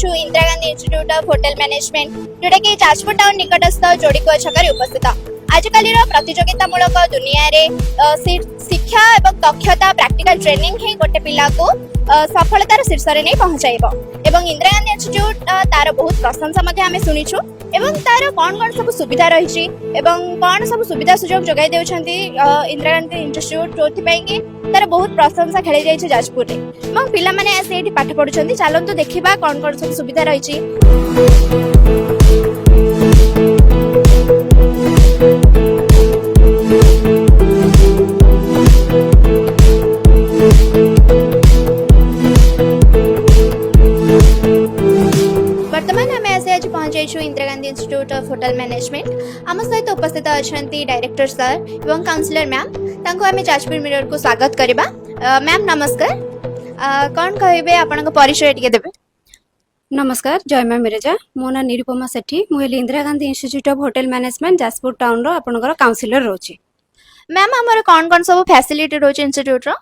पहुंचु Indira Gandhi institute of hotel management जोटा कि Jajpur town निकटस्थ जोड़ीकुआ छक उपस्थित। आजकल प्रतियोगितामूलक दुनिया रे शिक्षा एवं दक्षता प्रैक्टिकल ट्रेनिंग ही गोटे पिला को सफलतार शीर्ष रे नहीं पहुंचाइबो एवं इंदिरा गांधी इंस्टीट्यूट तार बहुत प्रशंसा मध्ये आमे सुनिछु एवं तार कोन सब सुविधा रही एवं कोन सब सुविधा सुजोग जगाई देउछंती इंदिरा गांधी इंस्टीट्यूट जोथि पई कि तार बहुत प्रशंसा खेले जाय छै जाजपुर रे एवं पिला माने आसे एठी पाठ पढुछंती। चलंतु देखिबा कोन सब सुविधा रही। Indira Gandhi institute of hotel management आम सहित उपस्थित अच्छा डायरेक्टर सर एवं काउंसिलर मैम तांको आमे जाजपुर मिरर को स्वागत करबा। मैम नमस्कार, कौन कहबे आपन परिचय टिके देबे? नमस्कार, जय मां मिरेजा। मो ना निरुपमा सेठी, मु Indira Gandhi institute of hotel management Jajpur town रो आपनकर काउंसिलर रोची। मैम हमर कौन सब फैसिलिटी रोची इंस्टीट्यूट रो?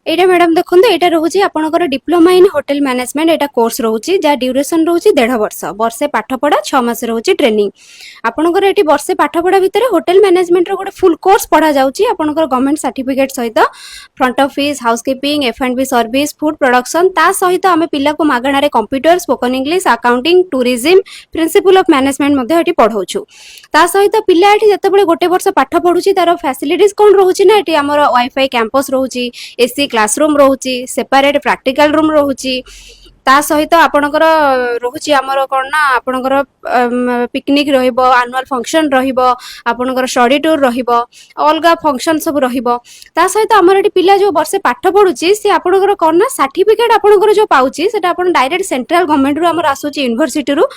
एटा मैडम देखुंदे एटा रोची आपनकर diploma in hotel management Etah course रोची जा ड्यूरेशन रोची 1.5 वर्ष, वर्षे पाठ पढ़ा 6 मास रोची ट्रेनिंग। आपनकर एटी वर्षे पाठ पढ़ा भितरे होटल मैनेजमेंट रो गोटे फुल कोर्स पढ़ा जाउची आपनकर गवर्नमेंट सर्टिफिकेट सहित front office, housekeeping, F&B service, food production ता सहित आमे पिला को मागणा रे computer, spoken English, accounting, tourism, principle of management मध्ये एटी पढाउछु। ता सहित पिला एटी जतेबेले गोटे वर्ष पाठ पढुची तार फैसिलिटीज कोन रहउची ना एटी हमर वाईफाई कैंपस रहउची, एसी क्लासरूम रोची, सेपरेट प्रैक्टिकल रूम रोची, ता सहित आपणकर रोची हमर कोन ना आपणकर पिकनिक रहिबो, एनुअल फंक्शन रहिबो, आपणकर स्टडी टूर रहिबो, अलगा फंक्शन सब रहिबो। ता सहित हमर एटी पिला जो वर्षे पाठ पढुची से आपणकर कोन ना सर्टिफिकेट आपणकर जो पाउची सेटा आपण डायरेक्ट सेंट्रल गवर्नमेंट रो हमर आसुची यूनिवर्सिटी रो,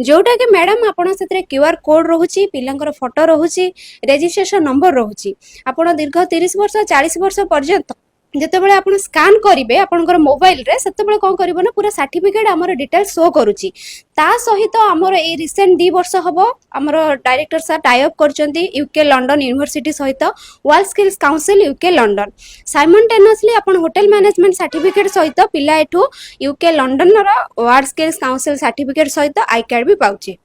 जोटा कि मैडम आपण सेतरे क्यूआर कोड रहउची, पिलांकर फोटो रहउची, रजिस्ट्रेशन नंबर रहउची। आपण दीर्घ 30 वर्ष 40 वर्ष पर्यंत जेतेबेले आपण स्कैन करिवे आपनकर मोबाइल रे सेतेबेले कोन करिवो ना पूरा सर्टिफिकेट हमर डिटेल शो करूची। ता सहित हमर ए रिसेंट 2 वर्ष हबो हमर डायरेक्टर सर टाई अप करचंती यूके लंडन यूनिवर्सिटी सहित world skills council UK London. Simultaneously आपण होटल मैनेजमेंट सर्टिफिकेट सहित पिला एठू यूके लंडन रो वर्ल्ड स्किल्स काउंसिल सर्टिफिकेट सहित आई कार्ड भी पाउची।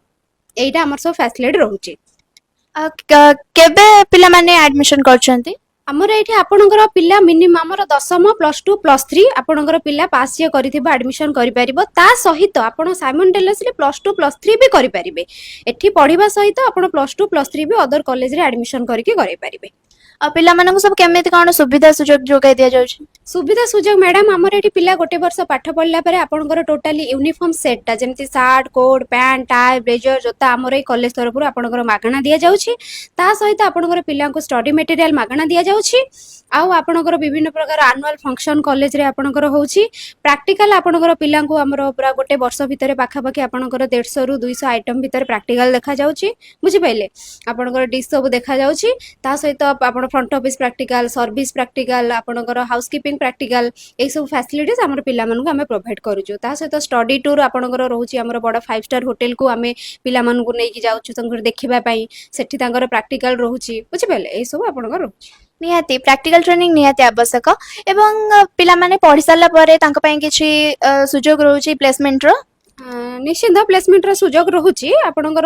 एटा हमर सब फैसिलिटी रहउची। केबे पिला माने एडमिशन करचंती? आमर ये आपणकर पिला मिनिमम 10th +2 +3 आपणकर पिला पास जे करिथिबा एडमिशन करि परिबो। ता सहित आपण साइमल्टेनियसली +2 +3 भी करि परिबे। एठी पढिबा सहित आपण +2 +3 भी अदर कॉलेज रे एडमिशन करके करि परिबे। पिला मानक सब केमिति कोन सुविधा सुजोग जोगाई दिया जाउछि? सुविधा सुजोग मैडम आमर एठी पिला गोटे वर्ष पाठ पढ़ला परे आपणकर टोटली यूनिफॉर्म सेट ता जेमति shirt, coat, pant, tie, blazer, जोता आमर ए कॉलेज तरफ आपणकर मागणा दिया जाउछि। ता सहित आपणकर पिला को स्टडी मटेरियल मागणा दिया जाउछि। आउ आपणकर विभिन्न प्रकार एनुअल फंक्शन कॉलेज रे आपणकर होउछि। प्रैक्टिकल आपणकर पिला को हमर पूरा गोटे वर्ष भितरे पाखा पाखी आपणकर 150 रु 200 आइटम भितरे प्रैक्टिकल देखा जाउछि। बुझि पाइले आपणकर डिश सब देखा जाउछि। ता सहित आपण front office practical, service practical, आपणकर हाउसकीपिंग प्रैक्टिकल ए सब फैसिलिटीज हमर पिला मानकु हमें प्रोवाइड करूछु। ता सहित स्टडी टूर आपणकर रहउछि हमर बड़ 5 स्टार होटल को हमें पिला मानकु नै कि जाउछु तंकर देखिबा पई सेठी तांकर प्रैक्टिकल रहउछि। बुझि पाइले ए सब आपणकर रहउछि। निहाती प्रैक्टिकल ट्रेनिंग निहाती आवश्यक एवं पिला माने पढ़ी सारला परे तांक पई किछि सुजोग रहउछि प्लेसमेंट रो? निश्चित प्लेसमेंट रो सुजोग रहउछि। आपणकर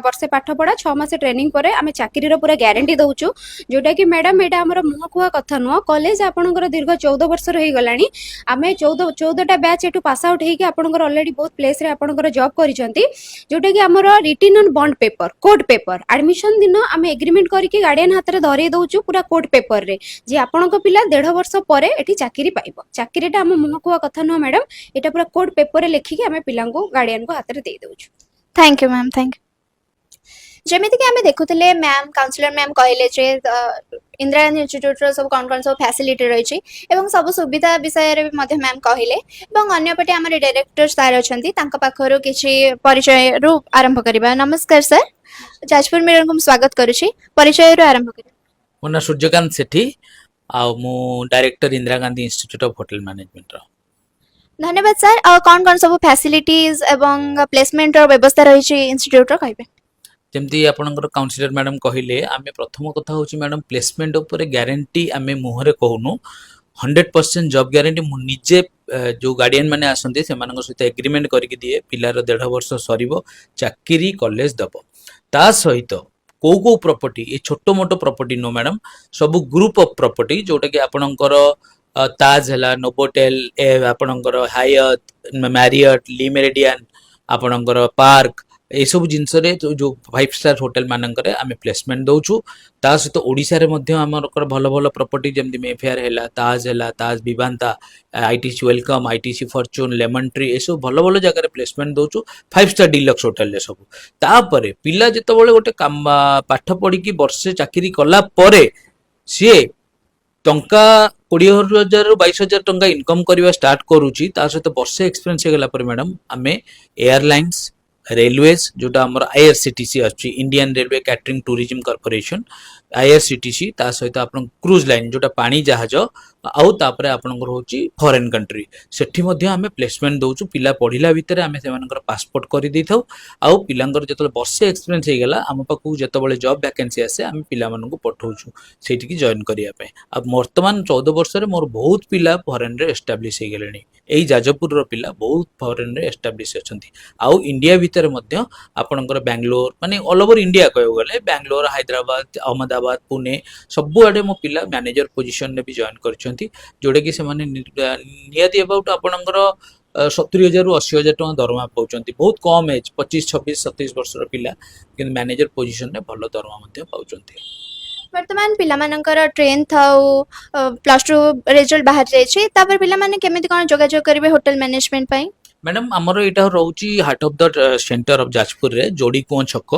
वर्षे पाठ पढ़ा 6 मास ट्रेनिंग परे आमे चाकरी रो पूरा ग्यारंटी दउछु, जोटा कि मैडम एटा हमर मुह कुआ कथा नुह। कॉलेज आपणकर दीर्घ 14 वर्ष रही गलानी। आमे 14टा बैच एटू पास आउट हेकि आपणकर ऑलरेडी बहुत प्लेस रे आपणकर जॉब करिसंती, जोटा कि हमर रिटन ऑन बॉन्ड पेपर, कोड पेपर एडमिशन दिन आमे एग्रीमेंट करके गार्डियन हाथ रे धरै दउछु पूरा कोड पेपर रे जे आपणक पिला 1.5 वर्ष परे एठी चाकरी पाइबो। चाकरीटा हम मुह कुआ कथा नुह मैडम, एटा पूरा कोड पेपर रे लिखि के आमे पिला गार्डियन को हाथ रे दे दउछु। Thank you ma'am, thank you. जेमिति कि आमे देखुतले मैम काउंसिलर मैम कहले जे इंदिरा गांधी इंस्टीट्यूट रो सब कोन सब फैसिलिटी रही छी एवं सब सुविधा विषय रे मध्ये मैम कहले एवं अन्य पटे हमर डायरेक्टर सर अछंती तांका पाखरो किछि परिचय रु आरंभ करबा। नमस्कार सर, जाजपुर मिरर को स्वागत करू छी। परिचय रु आरंभ करी। मोना सूर्यकांत सेठी आ मु director Indira Gandhi institute of hotel management रो। धन्यवाद सर। कौन सब फैसिलिटीज एवं प्लेसमेंट रो व्यवस्था रही छी इंस्टीट्यूट रो कहबे? जेमती आपनकर काउंसिलर मैडम कहिले आमे प्रथम कथा होची मैडम प्लेसमेंट ऊपर ग्यारंटी आमे मुहरे कहूनु। 100% जॉब ग्यारंटी मु निजे जो गार्डियन माने आसंती सेमानक सहित एग्रीमेंट करके दिए पिलार 1.5 वर्ष सरीबो चाकरी कॉलेज दबो ता सहित को प्रॉपर्टी ये छोटो मोटो प्रॉपर्टी नो मैडम सब ग्रुप ऑफ प्रॉपर्टी जोटा कि आपणकर ताज है नोबोटेल आपणकर हायत मैरियट ली मेरिडियन आपणकर पार्क ये सब जिनस जो 5 स्टार होटल मानकर आम प्लेसमेंट दौचु ता सहित ओडिशा रे मध्य आमर भल भल प्रॉपर्टी जमती मेफेयर है Taj Vivanta ITC Welcome ITC Fortune Lemon Tree ये सब भल भल जगह प्लेसमेंट दौचु 5 स्टार डिलक्स होटल रे सब तापर पिला जितेबाला गोटे काम पाठ पढ़ी वर्षे चाकरी कला परे सी टंका 20,000 रु 22,000 टंका इनकम करवा स्टार्ट करुच्ची ता सहित वर्षे एक्सपीरियंस होगला पर मैडम आमे एयरलाइंस रेलवेज जोटा आमर आईआरसीटीसी अच्छी Indian railway catering tourism corporation IRCTC ता सहित आप क्रूज लाइन जोटा पानी जहाज आउ तापर आपनकर होची फॉरेन कंट्री सेठी मध्ये आमे प्लेसमेंट दउचु पिला पढिला भितरे आमे सेमानकर पासपोर्ट करि दैथौ आउ पिलांकर जतले वर्षे एक्सपीरियंस हे गेला आम पाखु जतबेले जॉब वैकेंसी आसे आमे पिला मानकु पठौछु सेठी की जॉइन करिया पे अब वर्तमान 14 वर्ष रे मोर बहुत पिला फॉरेन रे एस्टाब्लिश हे गेलेनी एई जाजपुर रो पिला बहुत फॉरेन रे एस्टाब्लिश अछंती आउ इंडिया भितरे मध्ये आपनकर बेंगलोर माने ऑल ओवर इंडिया कहयो गले बेंगलोर हैदराबाद अहमदाबाद पुणे सब आडे मो पिला मैनेजर पोजीशन ने भी जॉइन करछंती जोड़े कि सेमाने नियति अबाउट आपनकर 70,000 रु 80,000 टका दरमा पाउचंती बहुत कम एज 25 26 27 वर्ष रो पिला कि मैनेजर पोजीशन ने भलो दरमा मध्ये पाउचंती वर्तमान पिलामानंकर 10th आउ प्लस 2 रिजल्ट बाहर जायछि तापर पिलामाने केमिति कोन जोगाजोग करिवे होटल मैनेजमेंट पई मैडम आमर यहाँ रोची heart of the centre of Jajpur रे जोड़ी कुआ छक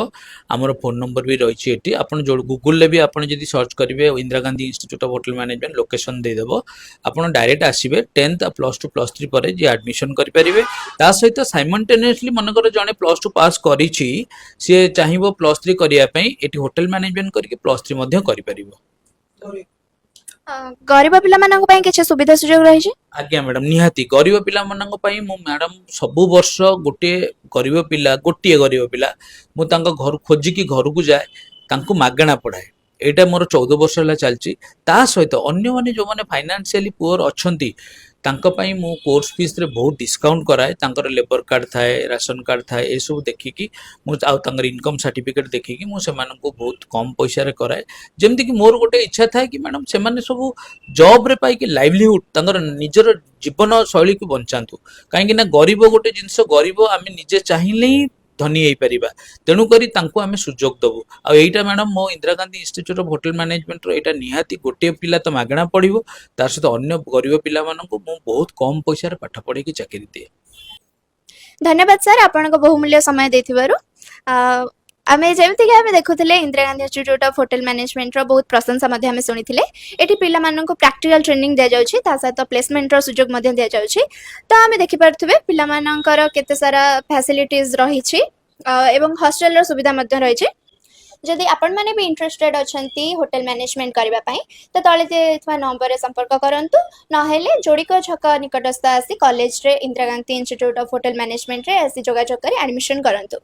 आमर फोन नंबर भी रही है आपन जो गूगल भी आपन जदि सर्च करेंगे Indira Gandhi institute of hotel management location देदेव आपन डायरेक्ट आसबे 10th प्लस 2 प्लस 3 पर जी एडमिशन करेंगे ता सहित साइमल्टेनियसली मनकर जड़े प्लस 2 पास करी सी चाहिए प्लस 3 करने होटल मैनेजमेंट करके प्लस 3 करें गरीब पिलामानंक पई किछ सुविधा सुयोग रही आज्ञा मैडम निहाती गरीब पिला मानक पई मु मैडम सबु वर्ष गोटे गरीब पिला मु तांको घर खोजिकी घर को जाए तांको मागणा पढ़ाए एटा मोर 14 वर्ष होला चलची ता सहित अन्य माने जो माने फाइनेंशियली पुअर अछंती तांको पई मु कोर्स फीस रे बहुत डिस्काउंट कराए तांकर लेबर कार्ड थाए राशन कार्ड थाए ए सब देखिकी मु आ तांकर इनकम सर्टिफिकेट देखिकी मु से मानको बहुत कम पैसा रे कराए जेमति कि मोर गोटे इच्छा थाए कि मैडम से माने सब जॉब रे पाई कि लाइवलीहुड तांकर निजर जीवन शैली को बंचांतु काहे कि ना गरीब गोटे जिंस गरीब आमे निजे चाहिले धनी हो पारिबा तेणु करी तांको आमे सुजोग दबु आ एटा मैडम मो Indira Gandhi institute of hotel management रो एटा निहाती गोटे पिला तो मागणा पड़िबो तार सहित अन्य गरीब पिला माननको मो बहुत कम पैसा रे पाठ पढ़ी की चाकरी दिए धन्यवाद सर आपन को बहुमूल्य समय देथिबारु आमे जेमति कि आमे देखुथिले Indira Gandhi institute of hotel management रो बहुत प्रशंसा मध्ये आमे सुनिथिले एठी पिला माननको प्रैक्टिकल ट्रेनिंग दिया जाउछि ता सहित प्लेसमेंट रो सुजोग मध्ये दिया जाउछि तो आमे देखि परथुबे पिला मानकर केते सारा फैसिलिटीज रहिछि एवं हॉस्टल रो सुविधा मध्ये रहिछि जदि आपण माने भी इंटरेस्टेड अछंती होटल मैनेजमेंट करबा पई तो तळे देथवा नंबर रे संपर्क करंतु न हेले जोड़ीको छक निकटस्थ आसी कॉलेज रे Indira Gandhi institute of hotel management रे आसी जोगाजोग करी एडमिशन करंतु।